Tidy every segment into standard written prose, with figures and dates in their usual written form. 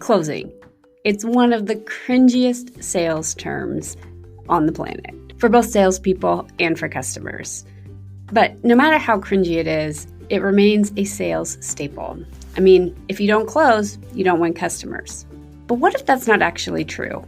Closing. It's one of the cringiest sales terms on the planet for both salespeople and for customers. But no matter how cringy it is, it remains a sales staple. I mean, if you don't close, you don't win customers. But what if that's not actually true?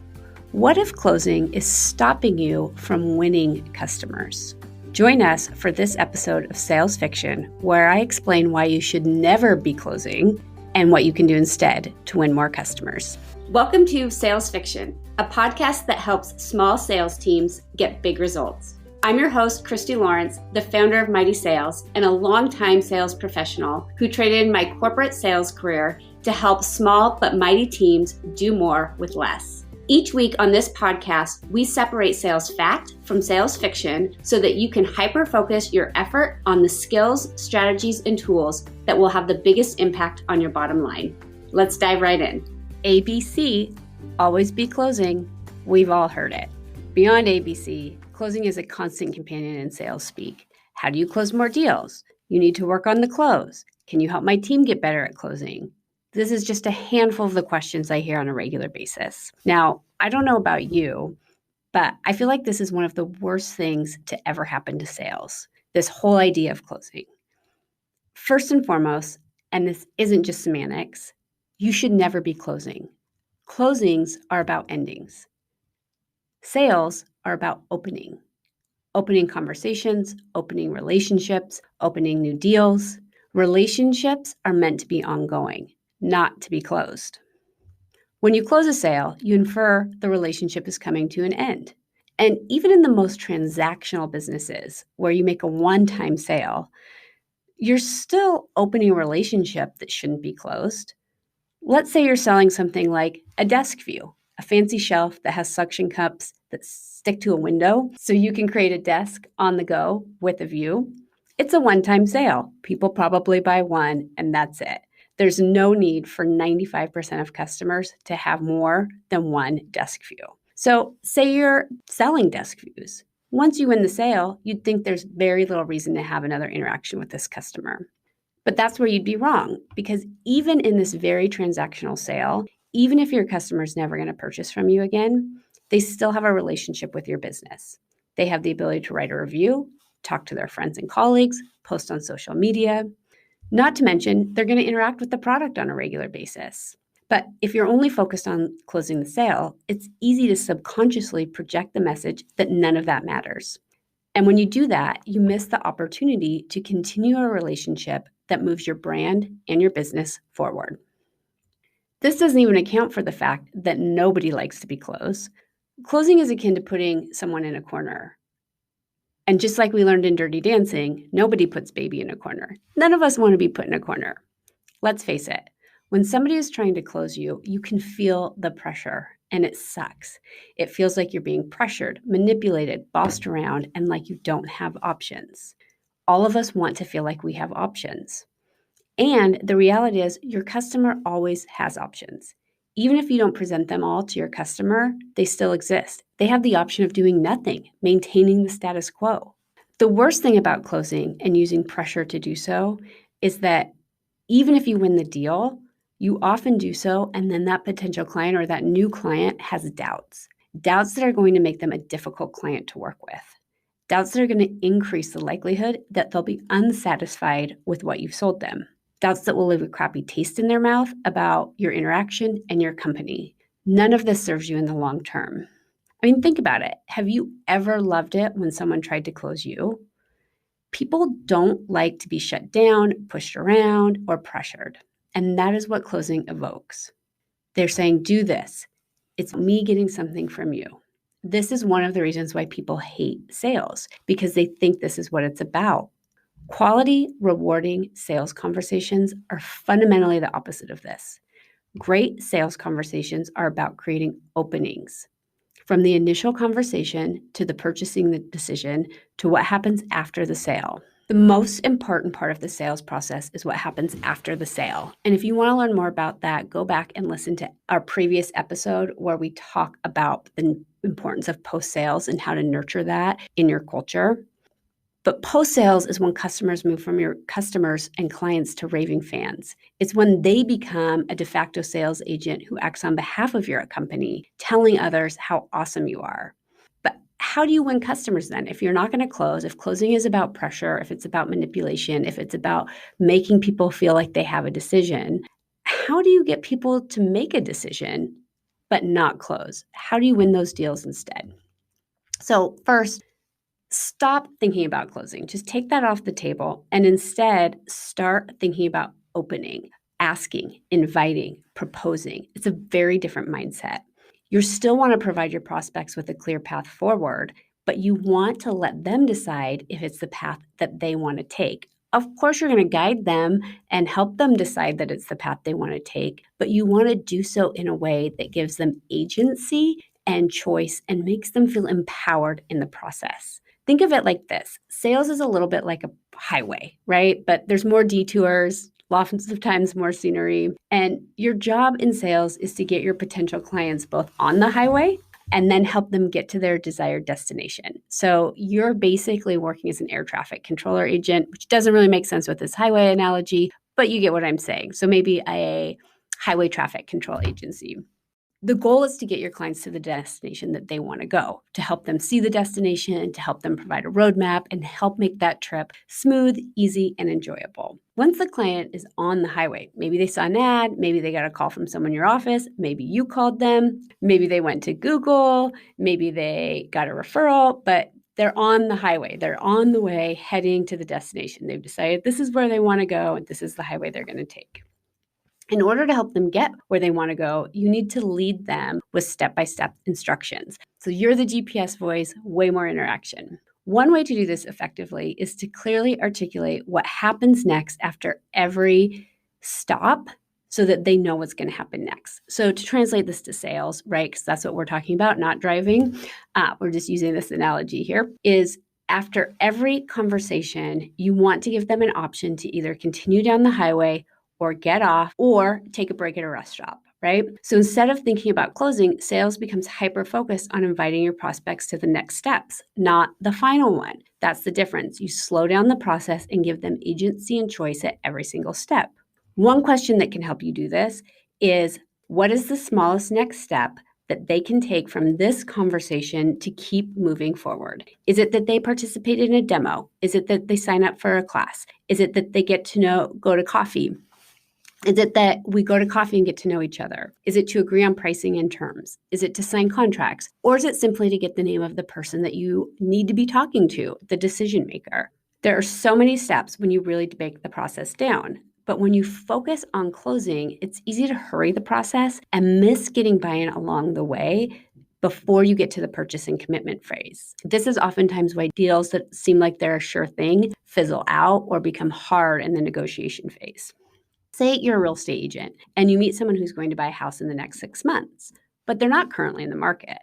What if closing is stopping you from winning customers? Join us for this episode of Sales Fiction, where I explain why you should never be closing and what you can do instead to win more customers. Welcome to Sales Fiction, a podcast that helps small sales teams get big results. I'm your host, Christy Lawrence, the founder of Mighty Sales and a longtime sales professional who traded my corporate sales career to help small but mighty teams do more with less. Each week on this podcast, we separate sales fact from sales fiction so that you can hyper-focus your effort on the skills, strategies, and tools that will have the biggest impact on your bottom line. Let's dive right in. ABC, always be closing. We've all heard it. Beyond ABC, closing is a constant companion in sales speak. How do you close more deals? You need to work on the close. Can you help my team get better at closing? This is just a handful of the questions I hear on a regular basis. Now, I don't know about you, but I feel like this is one of the worst things to ever happen to sales, this whole idea of closing. First and foremost, and this isn't just semantics, you should never be closing. Closings are about endings. Sales are about opening conversations, opening relationships, opening new deals. Relationships are meant to be ongoing, not to be closed. When you close a sale, you infer the relationship is coming to an end. And even in the most transactional businesses where you make a one-time sale, you're still opening a relationship that shouldn't be closed. Let's say you're selling something like a desk view, a fancy shelf that has suction cups that stick to a window so you can create a desk on the go with a view. It's a one-time sale. People probably buy one and that's it. There's no need for 95% of customers to have more than one desk view. So say you're selling desk views. Once you win the sale, you'd think there's very little reason to have another interaction with this customer. But that's where you'd be wrong, because even in this very transactional sale, even if your customer is never going to purchase from you again, they still have a relationship with your business. They have the ability to write a review, talk to their friends and colleagues, post on social media. Not to mention, they're going to interact with the product on a regular basis. But if you're only focused on closing the sale, it's easy to subconsciously project the message that none of that matters. And when you do that, you miss the opportunity to continue a relationship that moves your brand and your business forward. This doesn't even account for the fact that nobody likes to be closed. Closing is akin to putting someone in a corner. And just like we learned in Dirty Dancing, nobody puts baby in a corner. None of us want to be put in a corner. Let's face it, when somebody is trying to close you, you can feel the pressure, and it sucks. It feels like you're being pressured, manipulated, bossed around, and like you don't have options. All of us want to feel like we have options. And the reality is your customer always has options. Even if you don't present them all to your customer, they still exist. They have the option of doing nothing, maintaining the status quo. The worst thing about closing and using pressure to do so is that even if you win the deal, you often do so, and then that potential client or that new client has doubts that are going to make them a difficult client to work with. Doubts that are going to increase the likelihood that they'll be unsatisfied with what you've sold them. Doubts that will leave a crappy taste in their mouth about your interaction and your company. None of this serves you in the long term. I mean, think about it. Have you ever loved it when someone tried to close you? People don't like to be shut down, pushed around, or pressured. And that is what closing evokes. They're saying, do this. It's me getting something from you. This is one of the reasons why people hate sales, because they think this is what it's about. Quality, rewarding sales conversations are fundamentally the opposite of this. Great sales conversations are about creating openings. From the initial conversation to the purchasing decision to what happens after the sale. The most important part of the sales process is what happens after the sale. And if you want to learn more about that, go back and listen to our previous episode where we talk about the importance of post-sales and how to nurture that in your culture. But post-sales is when customers move from your customers and clients to raving fans. It's when they become a de facto sales agent who acts on behalf of your company, telling others how awesome you are. But how do you win customers then? If you're not going to close, if closing is about pressure, if it's about manipulation, if it's about making people feel like they have a decision, how do you get people to make a decision but not close? How do you win those deals instead? So first, stop thinking about closing. Just take that off the table and instead start thinking about opening, asking, inviting, proposing. It's a very different mindset. You still want to provide your prospects with a clear path forward, but you want to let them decide if it's the path that they want to take. Of course, you're going to guide them and help them decide that it's the path they want to take, but you want to do so in a way that gives them agency and choice and makes them feel empowered in the process. Think of it like this. Sales is a little bit like a highway, right? But there's more detours, lots of times more scenery. And your job in sales is to get your potential clients both on the highway and then help them get to their desired destination. So you're basically working as an air traffic controller agent, which doesn't really make sense with this highway analogy, but you get what I'm saying. So maybe a highway traffic control agency. The goal is to get your clients to the destination that they want to go, to help them see the destination, to help them provide a roadmap, and help make that trip smooth, easy, and enjoyable. Once the client is on the highway, maybe they saw an ad, maybe they got a call from someone in your office, maybe you called them, maybe they went to Google, maybe they got a referral, but they're on the highway. They're on the way heading to the destination. They've decided this is where they want to go, and this is the highway they're going to take. In order to help them get where they want to go, you need to lead them with step-by-step instructions. So you're the GPS voice, way more interaction. One way to do this effectively is to clearly articulate what happens next after every stop so that they know what's going to happen next. So to translate this to sales, right, because that's what we're talking about, not driving, we're just using this analogy here, is after every conversation, you want to give them an option to either continue down the highway or get off, or take a break at a rest stop, right? So instead of thinking about closing, sales becomes hyper-focused on inviting your prospects to the next steps, not the final one. That's the difference. You slow down the process and give them agency and choice at every single step. One question that can help you do this is, what is the smallest next step that they can take from this conversation to keep moving forward? Is it that they participate in a demo? Is it that they sign up for a class? Is it that they get to go to coffee? Is it that we go to coffee and get to know each other? Is it to agree on pricing and terms? Is it to sign contracts? Or is it simply to get the name of the person that you need to be talking to, the decision maker? There are so many steps when you really break the process down. But when you focus on closing, it's easy to hurry the process and miss getting buy-in along the way before you get to the purchase and commitment phase. This is oftentimes why deals that seem like they're a sure thing fizzle out or become hard in the negotiation phase. Say you're a real estate agent and you meet someone who's going to buy a house in the next 6 months, but they're not currently in the market.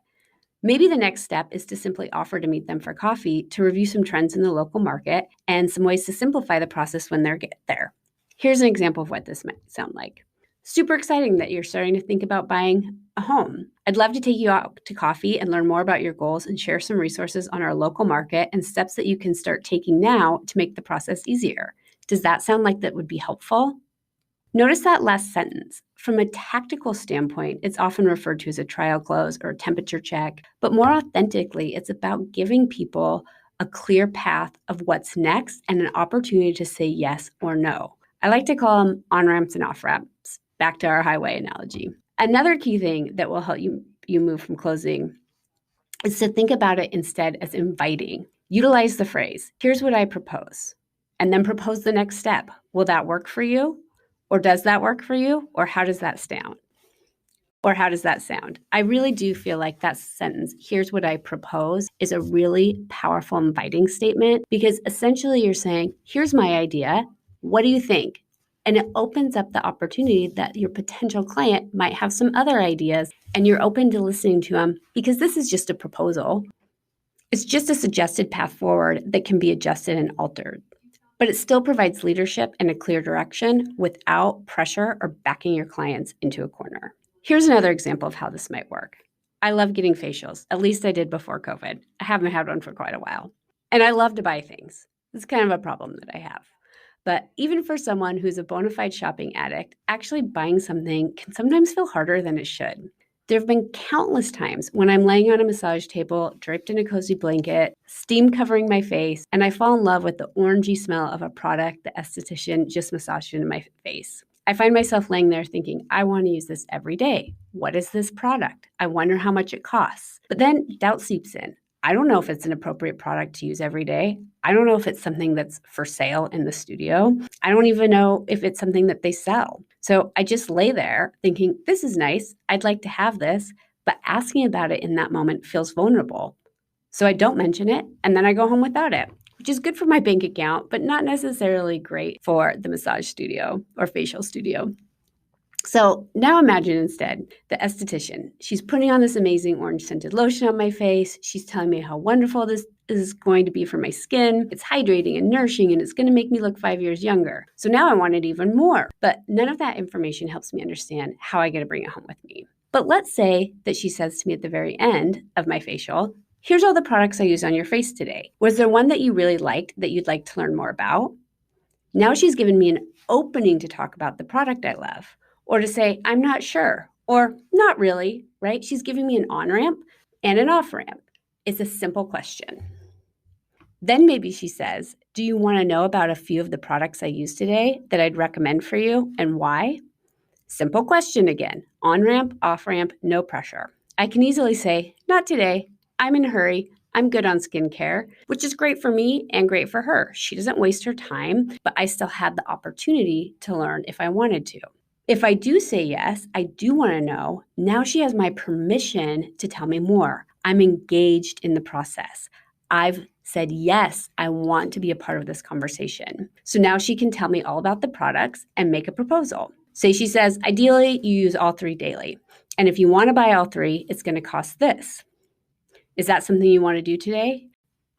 Maybe the next step is to simply offer to meet them for coffee to review some trends in the local market and some ways to simplify the process when they get there. Here's an example of what this might sound like. Super exciting that you're starting to think about buying a home. I'd love to take you out to coffee and learn more about your goals and share some resources on our local market and steps that you can start taking now to make the process easier. Does that sound like that would be helpful? Notice that last sentence. From a tactical standpoint, it's often referred to as a trial close or a temperature check, but more authentically, it's about giving people a clear path of what's next and an opportunity to say yes or no. I like to call them on-ramps and off-ramps, back to our highway analogy. Another key thing that will help you move from closing is to think about it instead as inviting. Utilize the phrase, here's what I propose, and then propose the next step. Will that work for you? Or does that work for you? Or how does that sound? I really do feel like that sentence, here's what I propose, is a really powerful inviting statement because essentially you're saying, here's my idea. What do you think? And it opens up the opportunity that your potential client might have some other ideas and you're open to listening to them because this is just a proposal. It's just a suggested path forward that can be adjusted and altered. But it still provides leadership and a clear direction without pressure or backing your clients into a corner. Here's another example of how this might work. I love getting facials. At least I did before COVID. I haven't had one for quite a while. And I love to buy things. It's kind of a problem that I have. But even for someone who's a bona fide shopping addict, actually buying something can sometimes feel harder than it should. There have been countless times when I'm laying on a massage table, draped in a cozy blanket, steam covering my face, and I fall in love with the orangey smell of a product the esthetician just massaged into my face. I find myself laying there thinking, I want to use this every day. What is this product? I wonder how much it costs. But then doubt seeps in. I don't know if it's an appropriate product to use every day. I don't know if it's something that's for sale in the studio. I don't even know if it's something that they sell. So I just lay there thinking, this is nice. I'd like to have this. But asking about it in that moment feels vulnerable. So I don't mention it, and then I go home without it, which is good for my bank account, but not necessarily great for the massage studio or facial studio. So now imagine instead the esthetician. She's putting on this amazing orange scented lotion on my face. She's telling me how wonderful this is going to be for my skin. It's hydrating and nourishing, and it's going to make me look 5 years younger. So now I want it even more. But none of that information helps me understand how I get to bring it home with me. But let's say that she says to me at the very end of my facial, here's all the products I use on your face today. Was there one that you really liked that you'd like to learn more about? Now she's given me an opening to talk about the product I love, or to say, I'm not sure, or not really, right? She's giving me an on-ramp and an off-ramp. It's a simple question. Then maybe she says, do you want to know about a few of the products I use today that I'd recommend for you and why? Simple question again. On-ramp, off-ramp, no pressure. I can easily say, not today. I'm in a hurry. I'm good on skincare, which is great for me and great for her. She doesn't waste her time, but I still had the opportunity to learn if I wanted to. If I do say yes, I do want to know, now she has my permission to tell me more. I'm engaged in the process. I've said, yes, I want to be a part of this conversation. So now she can tell me all about the products and make a proposal. Say she says, ideally, you use all three daily. And if you want to buy all three, it's going to cost this. Is that something you want to do today?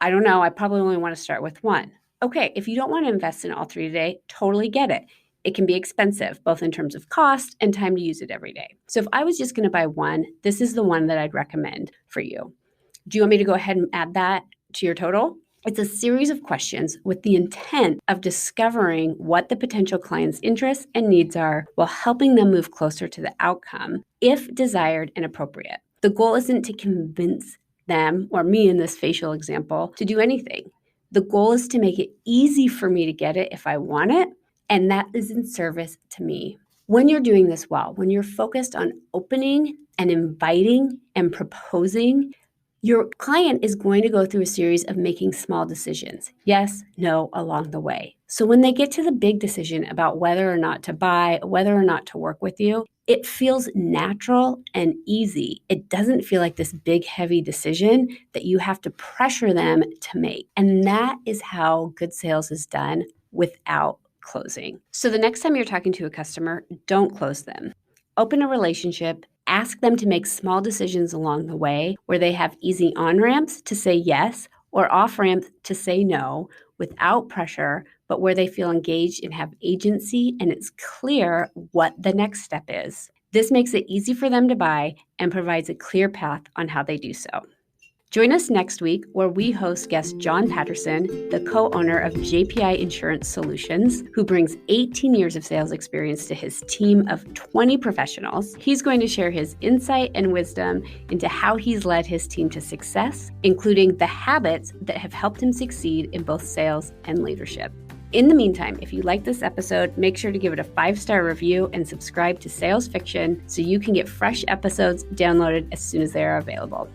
I don't know. I probably only want to start with one. Okay, if you don't want to invest in all three today, totally get it. It can be expensive, both in terms of cost and time to use it every day. So if I was just going to buy one, this is the one that I'd recommend for you. Do you want me to go ahead and add that to your total? It's a series of questions with the intent of discovering what the potential client's interests and needs are while helping them move closer to the outcome, if desired and appropriate. The goal isn't to convince them, or me in this facial example, to do anything. The goal is to make it easy for me to get it if I want it, and that is in service to me. When you're doing this well, when you're focused on opening and inviting and proposing, your client is going to go through a series of making small decisions, yes, no, along the way. So when they get to the big decision about whether or not to buy, whether or not to work with you, it feels natural and easy. It doesn't feel like this big, heavy decision that you have to pressure them to make. And that is how good sales is done without closing. So the next time you're talking to a customer, don't close them. Open a relationship. Ask them to make small decisions along the way where they have easy on-ramps to say yes or off-ramps to say no without pressure, but where they feel engaged and have agency and it's clear what the next step is. This makes it easy for them to buy and provides a clear path on how they do so. Join us next week where we host guest John Patterson, the co-owner of JPI Insurance Solutions, who brings 18 years of sales experience to his team of 20 professionals. He's going to share his insight and wisdom into how he's led his team to success, including the habits that have helped him succeed in both sales and leadership. In the meantime, if you like this episode, make sure to give it a 5-star review and subscribe to Sales Fiction so you can get fresh episodes downloaded as soon as they are available.